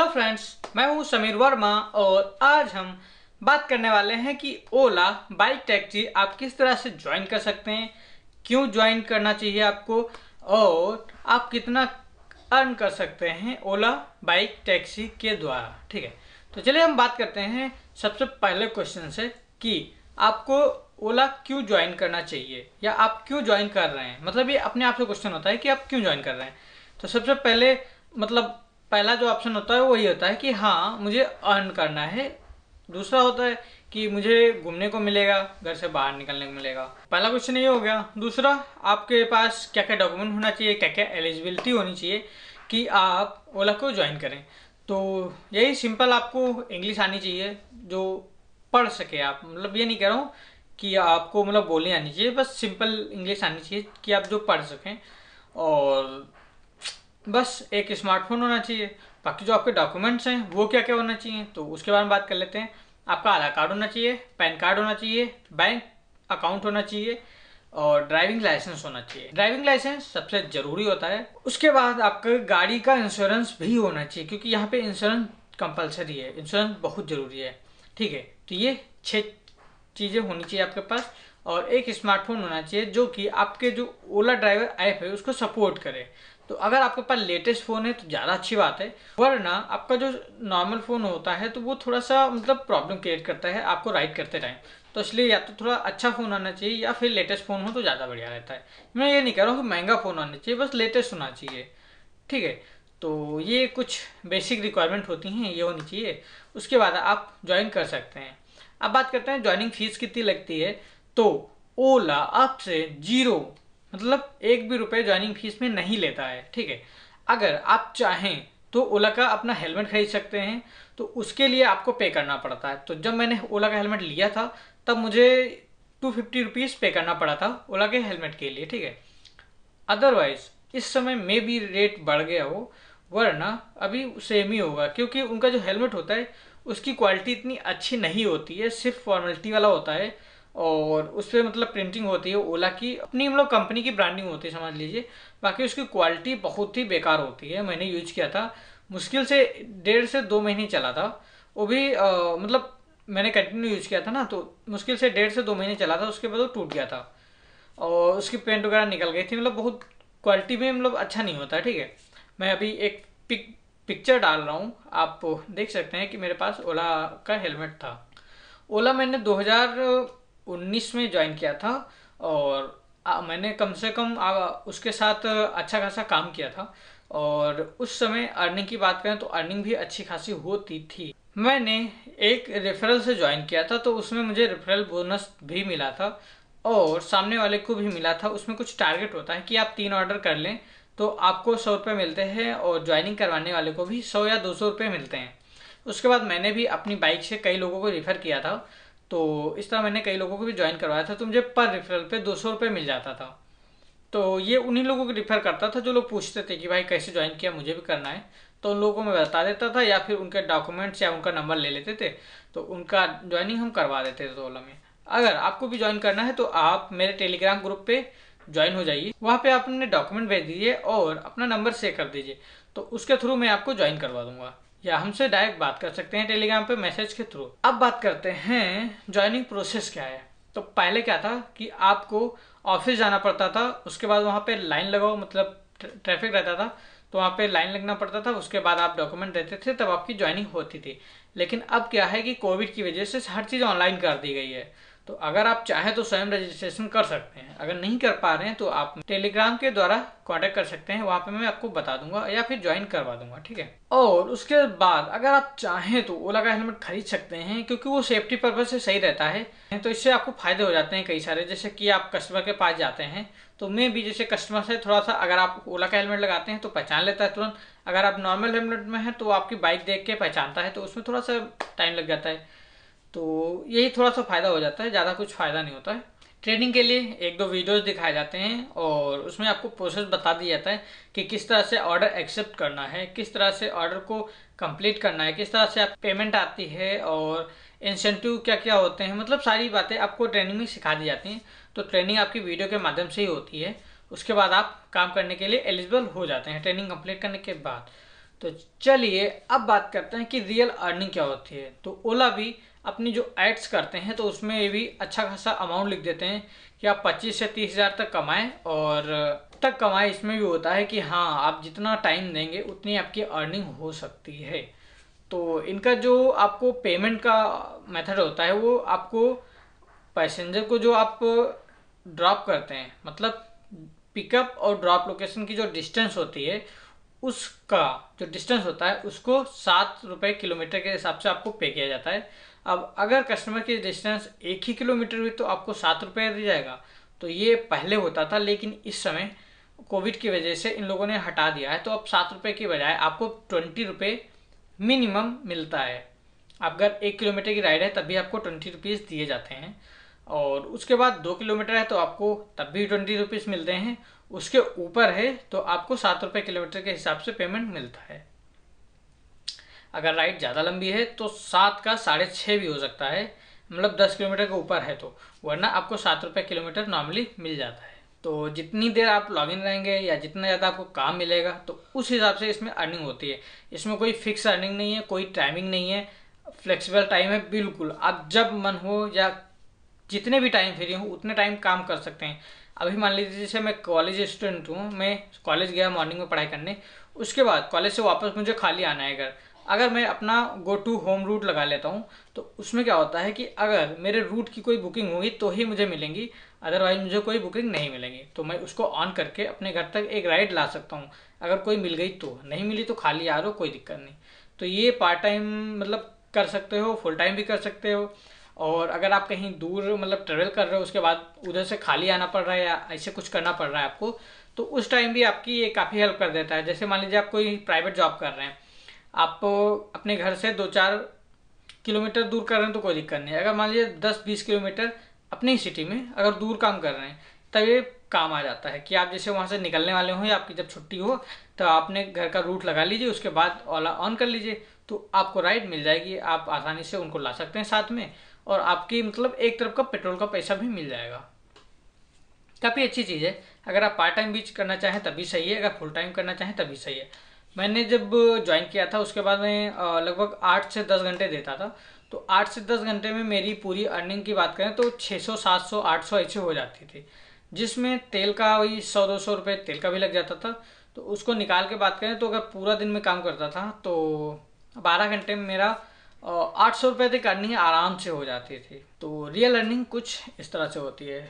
Hello friends, मैं हूं समीर वर्मा और आज हम बात करने वाले हैं कि ओला बाइक टैक्सी आप किस तरह से ज्वाइन कर सकते हैं, क्यों ज्वाइन करना चाहिए आपको और आप कितना अर्न कर सकते हैं ओला बाइक टैक्सी के द्वारा। ठीक है, तो चलिए हम बात करते हैं सबसे पहले क्वेश्चन से कि आपको ओला क्यों ज्वाइन करना चाहिए या आप क्यों ज्वाइन कर रहे हैं। मतलब ये अपने आप से क्वेश्चन होता है कि आप क्यों ज्वाइन कर रहे हैं। तो सबसे पहले मतलब पहला जो ऑप्शन होता है वही होता है कि हाँ मुझे अर्न करना है। दूसरा होता है कि मुझे घूमने को मिलेगा, घर से बाहर निकलने को मिलेगा। पहला क्वेश्चन ये हो गया। दूसरा, आपके पास क्या क्या डॉक्यूमेंट होना चाहिए, क्या क्या एलिजिबिलिटी होनी चाहिए कि आप ओला को ज्वाइन करें। तो यही सिंपल, आपको इंग्लिश आनी चाहिए जो पढ़ सके आप। मतलब ये नहीं कह रहा हूँ कि आपको मतलब बोलनी आनी चाहिए, बस सिंपल इंग्लिश आनी चाहिए कि आप जो पढ़ सकें। और बस एक स्मार्टफोन होना चाहिए। बाकी जो आपके डॉक्यूमेंट्स हैं वो क्या क्या होना चाहिए तो उसके बारे में बात कर लेते हैं। आपका आधार कार्ड होना चाहिए, पैन कार्ड होना चाहिए, बैंक अकाउंट होना चाहिए और ड्राइविंग लाइसेंस होना चाहिए। ड्राइविंग लाइसेंस सबसे जरूरी होता है। उसके बाद आपका गाड़ी का इंश्योरेंस भी होना चाहिए क्योंकि यहाँ पे इंश्योरेंस कंपलसरी है, इंश्योरेंस बहुत जरूरी है। ठीक है, तो ये 6 चीज़ें होनी चाहिए आपके पास। और एक स्मार्टफोन होना चाहिए जो कि आपके जो ओला ड्राइवर ऐप है उसको सपोर्ट करे। तो अगर आपके पास लेटेस्ट फ़ोन है तो ज़्यादा अच्छी बात है, वरना आपका जो नॉर्मल फ़ोन होता है तो वो थोड़ा सा मतलब प्रॉब्लम क्रिएट करता है आपको राइड करते टाइम। तो इसलिए या तो थोड़ा अच्छा फ़ोन आना चाहिए या फिर लेटेस्ट फ़ोन हो तो ज़्यादा बढ़िया रहता है। मैं ये नहीं कह रहा हूँ कि महंगा फ़ोन आना चाहिए, बस लेटेस्ट होना चाहिए। ठीक है, तो ये कुछ बेसिक रिक्वायरमेंट होती हैं, ये होनी चाहिए। उसके बाद आप ज्वाइन कर सकते हैं। अब बात करते हैं ज्वाइनिंग फीस कितनी लगती है। तो ओला आपसे जीरो मतलब एक भी रुपए ज्वाइनिंग फीस में नहीं लेता है। ठीक है, अगर आप चाहें तो ओला का अपना हेलमेट खरीद सकते हैं, तो उसके लिए आपको पे करना पड़ता है। तो जब मैंने ओला का हेलमेट लिया था तब मुझे 250 रुपीज़ पे करना पड़ा था ओला के हेलमेट के लिए। ठीक है, अदरवाइज इस समय में भी रेट बढ़ गया हो, वरना अभी सेम ही होगा क्योंकि उनका जो हेलमेट होता है उसकी क्वालिटी इतनी अच्छी नहीं होती है, सिर्फ फॉर्मेलिटी वाला होता है। और उस पर मतलब प्रिंटिंग होती है ओला की, अपनी मतलब कंपनी की ब्रांडिंग होती है समझ लीजिए। बाकी उसकी क्वालिटी बहुत ही बेकार होती है। मैंने यूज किया था, मुश्किल से 1.5 से 2 महीने चला था। वो भी मतलब मैंने कंटिन्यू यूज किया था ना, तो मुश्किल से 1.5 से 2 महीने चला था। उसके बाद वो टूट गया था और उसकी पेंट वगैरह निकल गई थी। मतलब बहुत क्वालिटी में मतलब अच्छा नहीं होता। ठीक है, मैं अभी एक पिक्चर डाल रहा हूँ, आप देख सकते हैं कि मेरे पास ओला का हेलमेट था। ओला मैंने 2019 में ज्वाइन किया था और मैंने कम से कम उसके साथ अच्छा खासा काम किया था। और उस समय अर्निंग की बात करें तो अर्निंग भी अच्छी खासी होती थी। मैंने एक रेफरल से ज्वाइन किया था तो उसमें मुझे रेफरल बोनस भी मिला था और सामने वाले को भी मिला था। उसमें कुछ टारगेट होता है कि आप 3 ऑर्डर कर लें तो आपको 100 रुपये मिलते हैं और ज्वाइनिंग करवाने वाले को भी 100 या 200 रुपये मिलते हैं। उसके बाद मैंने भी अपनी बाइक से कई लोगों को रेफर किया था, तो इस तरह मैंने कई लोगों को भी ज्वाइन करवाया था। तो मुझे पर रेफरल पे 200 रुपये मिल जाता था। तो ये उन्हीं लोगों को रिफर करता था जो लोग पूछते थे कि भाई कैसे ज्वाइन किया, मुझे भी करना है। तो उन लोगों को मैं बता देता था या फिर उनके डॉक्यूमेंट्स या उनका नंबर ले लेते थे तो उनका ज्वाइनिंग हम करवा देते थे ओला में। अगर आपको भी ज्वाइन करना है तो आप मेरे टेलीग्राम ग्रुप पे ज्वाइन हो जाइए। वहाँ पे आप अपने डॉक्यूमेंट भेज दीजिए और अपना नंबर शेयर कर दीजिए, तो उसके थ्रू मैं आपको ज्वाइन करवा दूंगा। या हमसे डायरेक्ट बात कर सकते हैं टेलीग्राम पे मैसेज के थ्रू। अब बात करते हैं ज्वाइनिंग प्रोसेस क्या है। तो पहले क्या था कि आपको ऑफिस जाना पड़ता था, उसके बाद वहाँ पे लाइन लगाओ, मतलब ट्रैफिक रहता था तो वहाँ पे लाइन लगना पड़ता था। उसके बाद आप डॉक्यूमेंट देते थे तब आपकी ज्वाइनिंग होती थी। लेकिन अब क्या है कि कोविड की वजह से हर चीज़ ऑनलाइन कर दी गई है। तो अगर आप चाहें तो स्वयं रजिस्ट्रेशन कर सकते हैं। अगर नहीं कर पा रहे हैं तो आप टेलीग्राम के द्वारा कांटेक्ट कर सकते हैं, वहाँ पे मैं आपको बता दूंगा या फिर ज्वाइन करवा दूंगा। ठीक है, और उसके बाद अगर आप चाहें तो ओला का हेलमेट खरीद सकते हैं क्योंकि वो सेफ्टी पर्पज से सही रहता है। तो इससे आपको फायदे हो जाते हैं कई सारे, जैसे कि आप कस्टमर के पास जाते हैं तो मैं भी जैसे कस्टमर से थोड़ा सा, अगर आप ओला का हेलमेट लगाते हैं तो पहचान लेता है तुरंत। अगर आप नॉर्मल हेलमेट में हैं तो आपकी बाइक देख के पहचानता है, तो उसमें थोड़ा सा टाइम लग जाता है। तो यही थोड़ा सा फायदा हो जाता है, ज़्यादा कुछ फायदा नहीं होता है। ट्रेनिंग के लिए 1-2 वीडियोस दिखाए जाते हैं और उसमें आपको प्रोसेस बता दिया जाता है कि किस तरह से ऑर्डर एक्सेप्ट करना है, किस तरह से ऑर्डर को कंप्लीट करना है, किस तरह से आप पेमेंट आती है और इंसेंटिव क्या क्या होते हैं। मतलब सारी बातें आपको ट्रेनिंग में सिखा दी जाती हैं। तो ट्रेनिंग आपकी वीडियो के माध्यम से ही होती है। उसके बाद आप काम करने के लिए एलिजिबल हो जाते हैं ट्रेनिंग कंप्लीट करने के बाद। तो चलिए अब बात करते हैं कि रियल अर्निंग क्या होती है। तो ओला भी अपनी जो एड्स करते हैं तो उसमें ये भी अच्छा खासा अमाउंट लिख देते हैं कि आप 25 से 30 हज़ार तक कमाएं, और तक कमाएं इसमें भी होता है कि हाँ आप जितना टाइम देंगे उतनी आपकी अर्निंग हो सकती है। तो इनका जो आपको पेमेंट का मेथड होता है वो आपको पैसेंजर को जो आप ड्रॉप करते हैं, मतलब पिकअप और ड्रॉप लोकेशन की जो डिस्टेंस होती है उसका जो डिस्टेंस होता है उसको 7 रुपये किलोमीटर के हिसाब से आपको पे किया जाता है। अब अगर कस्टमर की डिस्टेंस 1 ही किलोमीटर हुई तो आपको 7 रुपये दिया जाएगा। तो ये पहले होता था, लेकिन इस समय कोविड की वजह से इन लोगों ने हटा दिया है। तो अब 7 रुपये की बजाय आपको 20 रुपये मिनिमम मिलता है। अगर 1 किलोमीटर की राइड है तब भी आपको 20 रुपीज़ दिए जाते हैं, और उसके बाद 2 किलोमीटर है तो आपको तब भी 20 रुपीज़ मिलते हैं। उसके ऊपर है तो आपको 7 रुपये किलोमीटर के हिसाब से पेमेंट मिलता है। अगर राइड ज़्यादा लंबी है तो 7 का 6.5 भी हो सकता है, मतलब 10 किलोमीटर के ऊपर है तो, वरना आपको 7 रुपये किलोमीटर नॉर्मली मिल जाता है। तो जितनी देर आप लॉगिन रहेंगे या जितना ज़्यादा आपको काम मिलेगा तो उस हिसाब से इसमें अर्निंग होती है। इसमें कोई फिक्स अर्निंग नहीं है, कोई टाइमिंग नहीं है, फ्लेक्सिबल टाइम है बिल्कुल। आप जब मन हो या जितने भी टाइम फ्री हो उतने टाइम काम कर सकते हैं। अभी मान लीजिए जैसे मैं कॉलेज स्टूडेंट हूँ, मैं कॉलेज गया मॉर्निंग में पढ़ाई करने, उसके बाद कॉलेज से वापस मुझे खाली आना है घर। अगर मैं अपना गो टू होम रूट लगा लेता हूँ तो उसमें क्या होता है कि अगर मेरे रूट की कोई बुकिंग होगी तो ही मुझे मिलेंगी, अदरवाइज मुझे कोई बुकिंग नहीं मिलेगी। तो मैं उसको ऑन करके अपने घर तक एक राइड ला सकता हूँ। अगर कोई मिल गई तो, नहीं मिली तो खाली आ रहा हो, कोई दिक्कत नहीं। तो ये पार्ट टाइम मतलब कर सकते हो, फुल टाइम भी कर सकते हो। और अगर आप कहीं दूर मतलब ट्रेवल कर रहे हो उसके बाद उधर से खाली आना पड़ रहा है या ऐसे कुछ करना पड़ रहा है आपको, तो उस टाइम भी आपकी ये काफ़ी हेल्प कर देता है। जैसे मान लीजिए आप कोई प्राइवेट जॉब कर रहे हैं, आप अपने घर से 2-4 किलोमीटर दूर कर रहे हैं तो कोई दिक्कत नहीं है। अगर मान लीजिए 10-20 किलोमीटर अपनी ही सिटी में अगर दूर काम कर रहे हैं तब ये काम आ जाता है कि आप जैसे वहाँ से निकलने वाले हो या आपकी जब छुट्टी हो तो आपने घर का रूट लगा लीजिए, उसके बाद ओला ऑन कर लीजिए तो आपको राइड मिल जाएगी। आप आसानी से उनको ला सकते हैं साथ में, और आपकी मतलब एक तरफ का पेट्रोल का पैसा भी मिल जाएगा। काफ़ी अच्छी चीज़ है। अगर आप पार्ट टाइम भी करना चाहें तभी सही है, अगर फुल टाइम करना चाहें तभी सही है। मैंने जब ज्वाइन किया था उसके बाद मैं लगभग 8 से 10 घंटे देता था। तो 8 से 10 घंटे में मेरी पूरी अर्निंग की बात करें तो 600, 700, 800 ऐसे हो जाती थी, जिसमें तेल का वही 100-200 रुपये तेल का भी लग जाता था। तो उसको निकाल के बात करें तो अगर पूरा दिन में काम करता था तो 12 घंटे में मेरा 800 रुपये तक अर्निंग आराम से हो जाती थी। तो रियल अर्निंग कुछ इस तरह से होती है।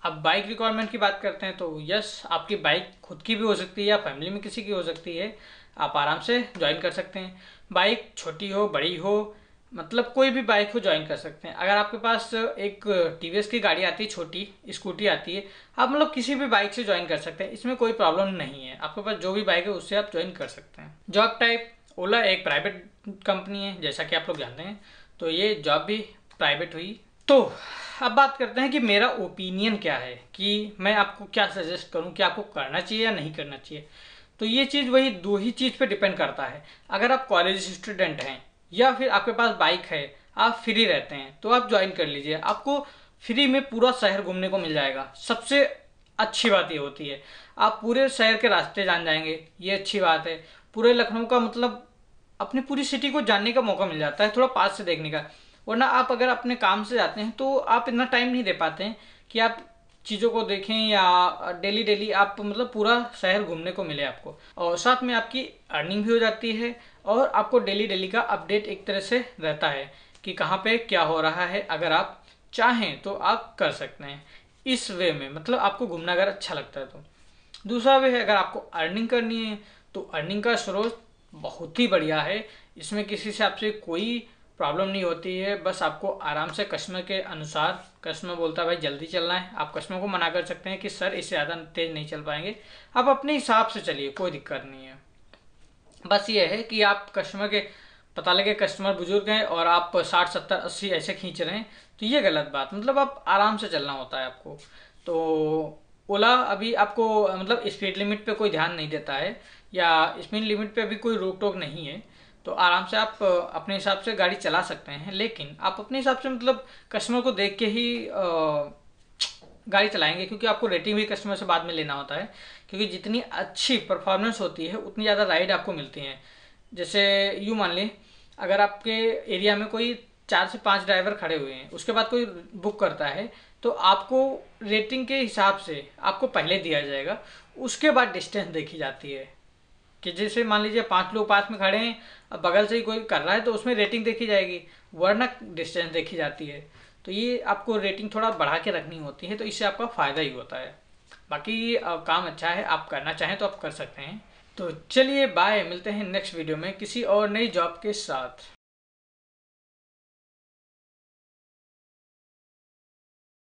अब बाइक रिक्वायरमेंट की बात करते हैं तो यस, आपकी बाइक खुद की भी हो सकती है या फैमिली में किसी की हो सकती है, आप आराम से ज्वाइन कर सकते हैं। बाइक छोटी हो बड़ी हो, मतलब कोई भी बाइक को ज्वाइन कर सकते हैं। अगर आपके पास एक टीवीएस की गाड़ी आती है, छोटी स्कूटी आती है, आप मतलब किसी भी बाइक से ज्वाइन कर सकते हैं, इसमें कोई प्रॉब्लम नहीं है। आपके पास जो भी बाइक है उससे आप ज्वाइन कर सकते हैं। जॉब टाइप, ओला एक प्राइवेट कंपनी है जैसा कि आप लोग जानते हैं, तो ये जॉब भी प्राइवेट हुई। तो अब बात करते हैं कि मेरा ओपिनियन क्या है, कि मैं आपको क्या सजेस्ट करूं कि आपको करना चाहिए या नहीं करना चाहिए। तो ये चीज़ वही 2 ही चीज़ पे डिपेंड करता है। अगर आप कॉलेज स्टूडेंट हैं या फिर आपके पास बाइक है, आप फ्री रहते हैं तो आप ज्वाइन कर लीजिए। आपको फ्री में पूरा शहर घूमने को मिल जाएगा। सबसे अच्छी बात ये होती है आप पूरे शहर के रास्ते जान जाएंगे, ये अच्छी बात है। पूरे लखनऊ का मतलब अपनी पूरी सिटी को जानने का मौका मिल जाता है, थोड़ा पास से देखने का। वरना आप अगर अपने काम से जाते हैं तो आप इतना टाइम नहीं दे पाते हैं कि आप चीज़ों को देखें या डेली डेली आप मतलब पूरा शहर घूमने को मिले आपको। और साथ में आपकी अर्निंग भी हो जाती है और आपको डेली डेली का अपडेट एक तरह से रहता है कि कहाँ पे क्या हो रहा है। अगर आप चाहें तो आप कर सकते हैं इस वे में, मतलब आपको घूमना अगर अच्छा लगता है तो। दूसरा वे है, अगर आपको अर्निंग करनी है तो अर्निंग का स्रोत बहुत ही बढ़िया है। इसमें किसी से आपसे कोई प्रॉब्लम नहीं होती है। बस आपको आराम से कस्टमर के अनुसार, कस्टमर बोलता है भाई जल्दी चलना है, आप कस्टमर को मना कर सकते हैं कि सर इससे ज़्यादा तेज़ नहीं चल पाएंगे, आप अपने हिसाब से चलिए, कोई दिक्कत नहीं है। बस ये है कि आप कस्टमर के पता लगे कस्टमर बुजुर्ग हैं और आप 60, 70, 80 ऐसे खींच रहे हैं तो ये गलत बात। मतलब आप आराम से चलना होता है आपको। तो ओला अभी आपको मतलब स्पीड लिमिट पे कोई ध्यान नहीं देता है या स्पीड लिमिट पे अभी कोई रोक टोक नहीं है। तो आराम से आप अपने हिसाब से गाड़ी चला सकते हैं, लेकिन आप अपने हिसाब से मतलब कस्टमर को देख के ही गाड़ी चलाएंगे, क्योंकि आपको रेटिंग भी कस्टमर से बाद में लेना होता है। क्योंकि जितनी अच्छी परफॉर्मेंस होती है उतनी ज़्यादा राइड आपको मिलती हैं। जैसे यूँ मान लें, अगर आपके एरिया में कोई 4 से 5 ड्राइवर खड़े हुए हैं, उसके बाद कोई बुक करता है, तो आपको रेटिंग के हिसाब से आपको पहले दिया जाएगा, उसके बाद डिस्टेंस देखी जाती है। कि जैसे मान लीजिए 5 लोग पास में खड़े हैं, अब बगल से ही कोई कर रहा है तो उसमें रेटिंग देखी जाएगी, वरना डिस्टेंस देखी जाती है। तो ये आपको रेटिंग थोड़ा बढ़ा के रखनी होती है, तो इससे आपका फ़ायदा ही होता है। बाकी काम अच्छा है, आप करना चाहें तो आप कर सकते हैं। तो चलिए बाय, मिलते हैं नेक्स्ट वीडियो में किसी और नई जॉब के साथ।